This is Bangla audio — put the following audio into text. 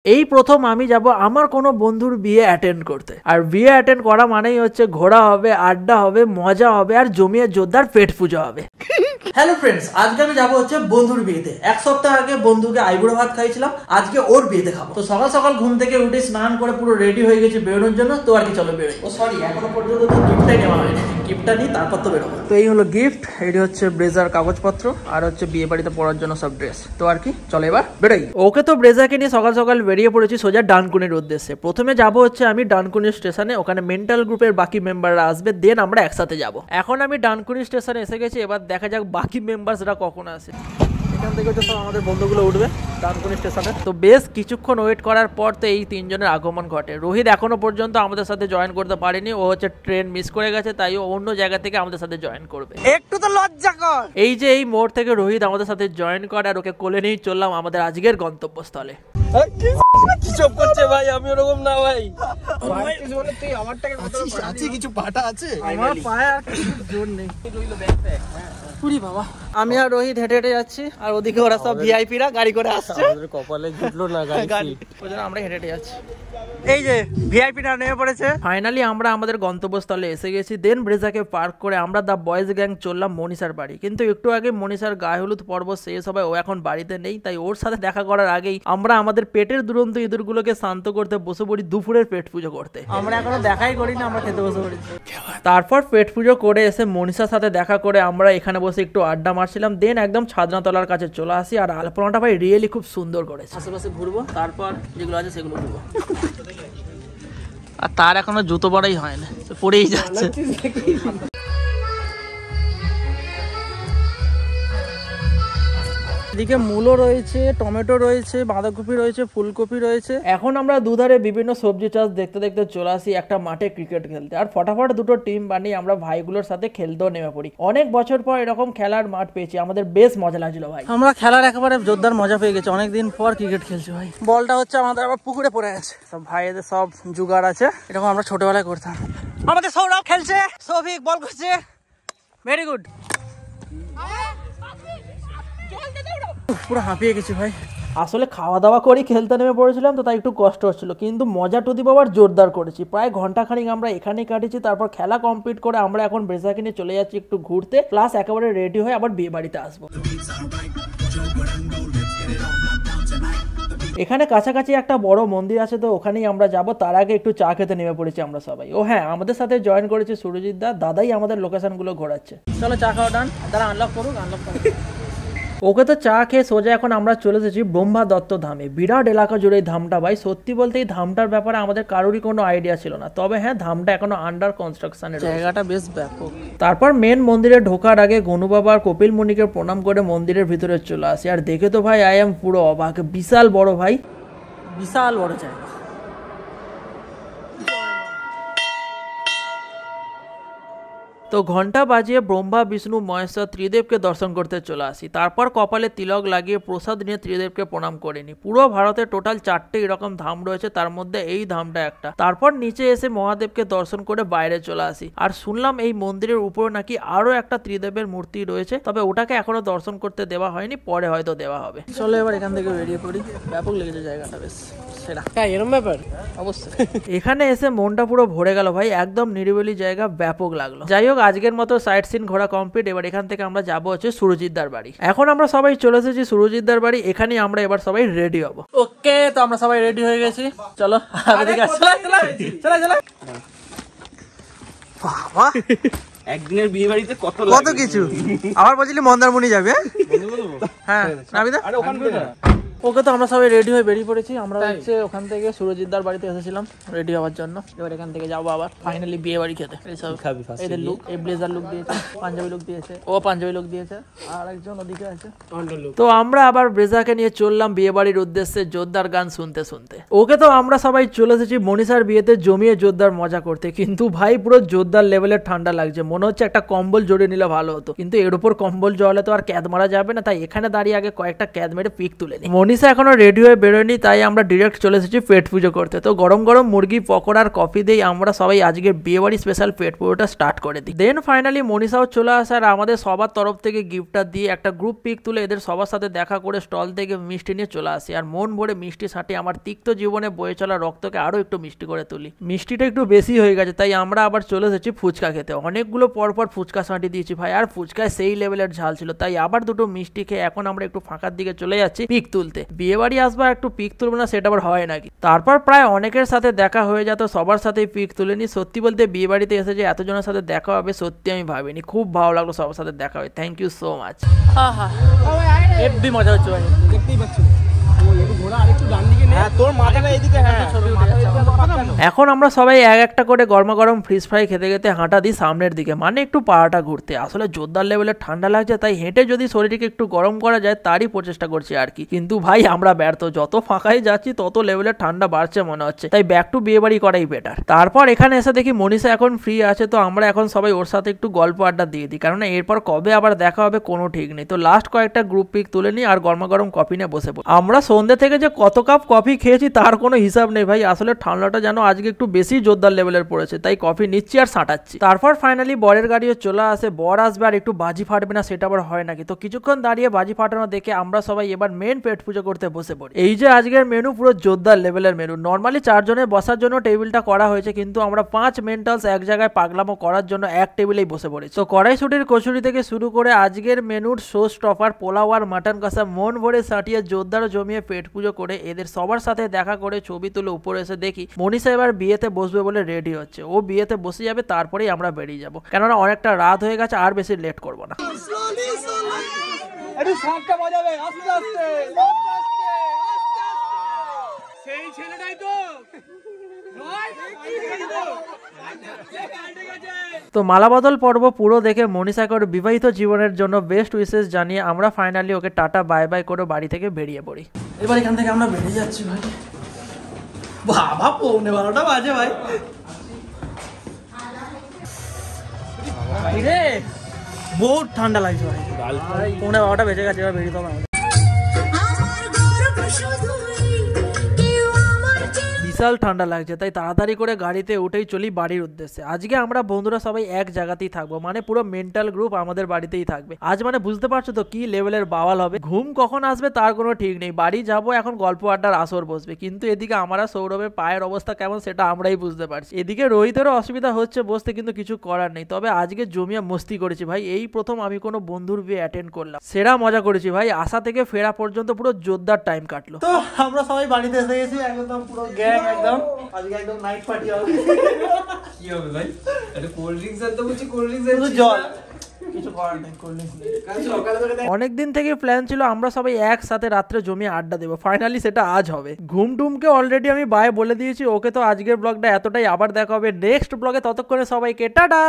এই প্রথম আমি যাব আমার কোনো বন্ধুর বিয়ে অ্যাটেন্ড করতে। আর বিয়ে অ্যাটেন্ড করা মানেই হচ্ছে ঘোরা হবে, আড্ডা হবে, মজা হবে আর জমিয়ে জোরদার পেট পুজো হবে। হ্যালো ফ্রেন্ডস, আজকে আমি যাবো হচ্ছে বন্ধুর বিয়েতে। এক সপ্তাহ আগে বন্ধুকে আইবুড়ো ভাত খাইছিলাম, আজকে ওর বিয়েতে খাবো। তো সকাল সকাল ঘুম থেকে উঠে স্নান করে পুরো রেডি হয়ে গেছি বেরোনোর জন্য। তো আর কি চলো বেরোই। ও সরি, এখনো পর্যন্ত তো গিফটটাই নেওয়া হয়নি, গিফটটা নিই তারপর তো বেরোবো। তো এই হলো গিফট, এটি হচ্ছে ব্রেজার কাগজপত্র আর হচ্ছে বিয়ে বাড়িতে পড়ার জন্য সব ড্রেস। তো আর কি চলো এবার বেরোই। ওকে তো ব্রেজারকে নিয়ে সকাল সকাল বেরিয়ে পড়েছি সোজা ডানকুনির উদ্দেশ্যে। প্রথমে যাব হচ্ছে আমি ডানকুনি স্টেশনে, ওখানে মেন্টাল গ্রুপের বাকি মেম্বাররা আসবে, দেন আমরা একসাথে যাব। এখন আমি ডানকুনি স্টেশনে এসে গেছি, এবার দেখা যাক বাকি মেম্বারসরা কখন আসে। এখান থেকে হচ্ছে সব আমাদের বন্ধুগুলো উঠবে ডানকুনি স্টেশনে। তো বেশ কিছুক্ষণ ওয়েট করার পর তো এই তিনজনের আগমন ঘটে। রোহিত এখনো পর্যন্ত আমাদের সাথে জয়েন করতে পারেনি, ও হচ্ছে ট্রেন মিস করে গেছে, তাই ও অন্য জায়গা থেকে আমাদের সাথে জয়েন করবে। একটু তো লজ্জা কর। এই যে এই মোড় থেকে রোহিত আমাদের সাথে জয়েন করে আর ওকে কোলে নিয়ে চললাম আমাদের আজকের গন্তব্যস্থলে। কিসব করছে ভাই, আমি ওরকম না ভাই। তুই আমারটাকে আছে কিছু পাটা আছে, আমার পায়ে আর কিছু জোর নেই। বাবা, আমি আর রোহিত হেঁটে হেঁটে যাচ্ছি আর ওদিকে ওরা সব ভিআইপিরা গাড়ি করে আসছে। কপালে জুটলো না গাড়ি, ওইজন্য আমরা হেঁটে হেঁটে যাচ্ছি। এই যে ভিআইপিরা নেমে পড়েছে। ফাইনালি আমরা আমাদের গন্তব্যস্থলে এসে গেছি। দেন ব্রেজাকে পার্ক করে আমরা দা বয়েজ গ্যাং চললাম মনীষার বাড়ি। কিন্তু একটু আগে মনীষার গায়ে হলুদ পর্ব শেষ হবে, ও এখন বাড়িতে নেই, তাই ওর সাথে দেখা করার আগেই আমরা আমাদের পেটের দুরন্ত ইঁদুরগুলোকে শান্ত করতে বসে পড়ি দুপুরের পেট পুজো করতে। আমরা এখনো দেখাই করি না, আমরা খেতে বসে পড়েছি। তারপর পেট পুজো করে এসে মনীষার সাথে দেখা করে আমরা এখানে বসে একটু আড্ডা মারছিলাম। দেন একদম ছাদনাতলার কাছে চলে আসি আর আলপনাটা ভাই রিয়েলি খুব সুন্দর করেছে। আশেপাশে ঘুরবো, তারপর যেগুলো আছে সেগুলো ঘুরবো। আর তার এখনো জুতো পরাই হয় না, পরেই যাচ্ছে। এদিকে মূলো রয়েছে, টমেটো রয়েছে, বাঁধাকপি রয়েছে, ফুলকপি রয়েছে। এখন আমরা দুধারে বিভিন্ন সবজি চাষ দেখতে দেখতে চলে আসি একটা মাঠে ক্রিকেট খেলতে। আর ফটাফট দুটো টিম বানিয়ে আমরা ভাইগুলোর সাথে খেলতেও নেমে পড়ি। অনেক বছর পর এরকম খেলার মাঠ পেয়েছি, আমাদের বেশ মজা লাগছিল ভাই। আমরা খেলার একেবারে জোরদার মজা পেয়ে গেছি, অনেকদিন পর ক্রিকেট খেলছি ভাই। বলটা হচ্ছে আমাদের আবার পুকুরে পড়ে গেছে। সব ভাইদের সব জুগাড় আছে, এরকম আমরা ছোটবেলায় করতাম। আমাদের সৌরভ খেলছে, সৌভিক বল করছে, ভেরি গুড। পুরো হাঁপিয়ে গেছি ভাই। আসলে খাওয়া দাওয়া করে খেলতে নেমে পড়েছিলাম, তো তাই একটু কষ্ট হচ্ছিল, কিন্তু মজা টুদি পাওয়ার জোরদার করেছি। প্রায় ঘন্টাখানিক আমরা এখানেই কাটিয়েছি। তারপর খেলা কমপ্লিট করে আমরা এখন ব্রেজাকে নিয়ে চলে যাচ্ছি একটু ঘুরতে, প্লাস একেবারে রেডি হয়ে আবার বিয়ে বাড়িতে আসবো। এখানে কাছাকাছি একটা বড় মন্দির আছে, তো ওখানেই আমরা যাব। তার আগে একটু চা খেতে নেমে পড়েছি আমরা সবাই। ও হ্যাঁ, আমাদের সাথে জয়েন করেছে সুরজিৎ দা, দাদাই আমাদের লোকেশনগুলো ঘোরাচ্ছে। চলো চা খাওয়া ডান, তারা আনলক করুক, আনলক করুক। ওকে তো চা খেয়ে সোজা এখন আমরা চলে এসেছি ব্রহ্মা দত্ত ধামে। বিরাট এলাকা জুড়ে এই ধামটা ভাই। সত্যি বলতে এই ধামটার ব্যাপারে আমাদের কারোরই কোনো আইডিয়া ছিল না, তবে হ্যাঁ ধামটা এখনো আন্ডার কনস্ট্রাকশনের, জায়গাটা বেশ ব্যাপক। তারপর মেন মন্দিরে ঢোকার আগে গনু বাবা আর কপিল মুনিকে প্রণাম করে মন্দিরের ভিতরে চলে আসি। আর দেখে তো ভাই আই এম পুরো অবাক, বিশাল বড় ভাই, বিশাল বড় জায়গা। তো ঘন্টা বাজিয়ে ব্রহ্মা বিষ্ণু মহেশ্বর ত্রিদেবকে দর্শন করতে চলে আসি। তারপর কপালে তিলক লাগিয়ে প্রসাদ নিয়ে ত্রিদেবকে প্রণাম করে নি। পুরো ভারতে টোটাল 4টে এরকম ধাম রয়েছে, তার মধ্যে এই ধামটা একটা। তারপর নিচে এসে মহাদেবকে দর্শন করে বাইরে চলে আসি। আর শুনলাম এই মন্দিরের উপরে নাকি আরো একটা ত্রিদেবের মূর্তি রয়েছে, তবে ওটাকে এখনো দর্শন করতে দেওয়া হয়নি, পরে হয়তো দেওয়া হবে। চলো এবার এখান থেকে বেরিয়ে পড়ি। ব্যাপক লেগেছে জায়গাটা, বেশ সেরা। এরকম ব্যাপার অবশ্যই। এখানে এসে মনটা পুরো ভরে গেল ভাই, একদম নিরিবিলি জায়গা, ব্যাপক লাগলো। যাই হোক, আজকের মতো সাইট সিন ঘোরা কমপ্লিট। এবার এখান থেকে আমরা যাবো হচ্ছে সুরজিৎদার বাড়ি। এখন আমরা সবাই চলে এসেছি সুরজিৎদার বাড়ি, এখানেই আমরা এবার সবাই রেডি হবো। ওকে, তো আমরা সবাই রেডি হয়ে গেছি, চলো বাবা একদিনের বিয়ে বাড়িতে কত কিছু। আবার বলছিলি মন্দারমণি যাবে? হ্যাঁ, ওকে, তো আমরা সবাই রেডি হয়ে বেরিয়ে পড়েছি। আমরা হচ্ছে ওখান থেকে সুরজিৎদার বাড়িতে এসেছিলাম রেডি হওয়ার জন্য। এবার এখান থেকে যাবো আবার ফাইনালি বিয়ে বাড়ি খেতে। এদের লুক, এই ব্লেজার লুক দিয়েছে, পাঞ্জাবি লুক দিয়েছে, ও পাঞ্জাবি লুক দিয়েছে, আর একজন ওদিকে আছে। তো আমরা আবার ব্লেজারকে নিয়ে চললাম বিয়ে বাড়ির উদ্দেশ্যে জোরদার গান শুনতে শুনতে। ওকে, তো আমরা সবাই চলে এসেছি মনীষার বিয়েতে জমিয়ে জোরদার মজা করতে। কিন্তু ভাই পুরো জোরদার লেভেলের ঠান্ডা লাগছে, মনে হচ্ছে একটা কম্বল জড়িয়ে নিলে ভালো হতো, কিন্তু এর উপর কম্বল জড়ালে তো আর ক্যাদ মারা যাবে না, তাই এখানে দাঁড়িয়ে আগে কয়েকটা ক্যাদ মেরে পিক তুলে নিই। মনীষা এখনো রেডি হয়ে বেরোয়নি, তাই আমরা ডিরেক্ট চলে এসেছি পেট পুজো করতে। তো গরম গরম মুরগি পকোড়া আর কফি দিয়ে আমরা সবাই আজকে বিয়েবাড়ি স্পেশাল পেট পুজোটা স্টার্ট করে দিই। দেন ফাইনালি মনীষাও চলে আসে আর আমাদের সবার তরফ থেকে গিফটটা দিয়ে একটা গ্রুপ পিক তুলে এদের সবার সাথে দেখা করে স্টল থেকে মিষ্টি নিয়ে চলে আসি। আর মন ভরে মিষ্টি ছাঁটি আমার তিক্ত জীবনে বয়ে চলা রক্তকে আরো একটু মিষ্টি করে তুলি। মিষ্টিটা একটু বেশি হয়ে গেছে, তাই আমরা আবার চলে এসেছি ফুচকা খেতে। অনেকগুলো পরপর ফুচকা ছাঁটি দিয়েছি ভাই, আর ফুচকায় সেই লেভেলের ঝাল ছিল, তাই আবার দুটো মিষ্টি খেয়ে এখন আমরা একটু ফাঁকার দিকে চলে যাচ্ছি পিক তুলতে। বিয়ে বাড়ি আসবা একটু পিক তুলবো না, সেটা আবার হয় নাকি। তারপর প্রায় অনেকের সাথে দেখা হয়ে যেত, সবার সাথেই পিক তুলে নি। সত্যি বলতে বিয়ে বাড়িতে এসে যে এতজনের সাথে দেখা হবে সত্যি আমি ভাবিনি। খুব ভালো লাগলো সবার সাথে দেখা হয়। Thank you so much. হেব্বি মজা হচ্ছে ভাই, দেখতেই পাচ্ছি একটু ঘোড়া আর একটু ডান দিকে নে। হ্যাঁ তোর মাথাটা এইদিকে, হ্যাঁ এখন আমরা সবাই এক একটা করে গরমা গরম ফ্রিজ ফ্রাই খেতে খেতে হাঁটা দিই সামনের দিকে, মানে একটু পাড়াটা ঘুরতে। আসলে জোরদার লেভেলের ঠান্ডা লাগছে, তাই হেঁটে যদি শরীরকে একটু গরম করা যায় তারই প্রচেষ্টা করছি আর কি। কিন্তু ভাই আমরা ব্যর্থ, যত ফাঁকাই যাচ্ছি তত লেভেলের ঠান্ডা বাড়ছে মনে হচ্ছে, তাই ব্যাক টু বিয়ে বাড়ি করাই বেটার। তারপর এখানে এসে দেখি মনীষা এখন ফ্রি আছে, তো আমরা এখন সবাই ওর সাথে একটু গল্প আড্ডা দিয়ে দিই, কারণ এরপর কবে আবার দেখা হবে কোনো ঠিক নেই। তো লাস্ট কয়েকটা গ্রুপ পিক তুলে নিই আর গরমা গরম কফি নিয়ে বসে পড়ি। আমরা সন্ধ্যে থেকে যে কত কাপ কফি খেয়েছি তার কোনো হিসাব নেই ভাই। আসলে ঠান্ডাটা যেন আজকে একটু বেশি জোরদার লেভেলের পড়েছে, তাই কফি নিচ্ছি আর সাঁটাচ্ছি। তারপর ফাইনালি বরের গাড়িও চলে আসে। বর আসবে আর একটু বাজি ফাটবে না, সেটা আবার হয় নাকি। তো কিছুক্ষণ দাঁড়িয়ে বাজি ফাটানো দেখে আমরা সবাই এবার মেন পেট পুজো করতে বসে পড়ি। এই যে আজকের মেনু পুরো জোরদার লেভেলের মেনু। নর্মালি 4 জনের বসার জন্য টেবিলটা করা হয়েছে, কিন্তু আমরা 5 মেন্টালস এক জায়গায় পাগলামো করার জন্য এক টেবিলেই বসে পড়েছি। তো কড়াইশুটির কচুরি থেকে শুরু করে আজকের মেনুর শো স্টপার পোলাও আর মাটন কষা মন ভরে সাটিয়ে জোরদার জমিয়ে পেট পুজো করে এদের সবার সাথে দেখা করে ছবি তুলে উপরে এসে দেখি মনীষা এবার বিয়েতে বসবে বলে রেডি হচ্ছে। ও বিয়েতে বসে যাবে, তারপরেই আমরা বেরিয়ে যাবো, কেননা অনেকটা রাত হয়ে গেছে, আর বেশি লেট করবো না। একটু শাঁখটা বাজাবে আস্তে আস্তে সেই ছেলেটাই তো। তো মালাবদল পর্ব পুরো দেখে মনীষাকে ওর বিবাহিত জীবনের জন্য বেস্ট উইশেস জানিয়ে আমরা ফাইনালি ওকে টাটা বাই বাই করে বাড়ি থেকে বেরিয়ে পড়ি। এবার এখান থেকে আমরা বেরিয়ে যাচ্ছি ভাই। বাবা 11:30 বাজে ভাই। রে বহুত ঠান্ডা লাগছে ভাই, 11:30 বেজে গেছে, এবার বেরিয়ে তো বিশাল ঠান্ডা লাগছে, তাই তাড়াতাড়ি করে গাড়িতে উঠেই চলি বাড়ির উদ্দেশ্যে। আজকে আমরা বন্ধুরা সবাই এক জায়গাতেই থাকবো, মানে পুরো মেন্টাল গ্রুপ আমাদের বাড়িতেই থাকবে আজ। মানে বুঝতে পারছো তো কি লেভেলের বাওয়াল হবে। ঘুম কখন আসবে তার কোনো ঠিক নেই। বাড়ি যাবো, এখন গল্প আড্ডার আসর বসবে, কিন্তু এদিকে আমরা সৌরভের পায়ের অবস্থা কেমন সেটা আমরাই বুঝতে পারছি। এদিকে রোহিতেরও অসুবিধা হচ্ছে বসতে, কিন্তু কিছু করার নেই। তবে আজকে জমিয়া মস্তি করেছি ভাই, এই প্রথম আমি কোনো বন্ধুর বিয়ে অ্যাটেন্ড করলাম। সেরা মজা করেছি ভাই, আসা থেকে ফেরা পর্যন্ত পুরো জোরদার টাইম কাটলো। তো আমরা সবাই বাড়িতে এসে গেছি, একদম পুরো গ্যাং, একদম আজকে একদম নাইট পার্টি হবে। কি হবে ভাই? একটা কোল্ড ড্রিঙ্কস আনতে বলছি, কোল্ড ড্রিঙ্কস শুধু জল, কিছু করার নেই, কোল্ড ড্রিঙ্কস। অনেকদিন থেকে প্ল্যান ছিল আমরা সবাই একসাথে রাত্রে জমিয়ে আড্ডা দেবো, ফাইনালি সেটা আজ হবে। ঘুম টুমকে অলরেডি আমি বাই বলে দিয়েছি, ওকে তো আজকের ব্লগটা এতটাই। আবার দেখা হবে নেক্সট ব্লগে, ততক্ষণে সবাইকে টাটা।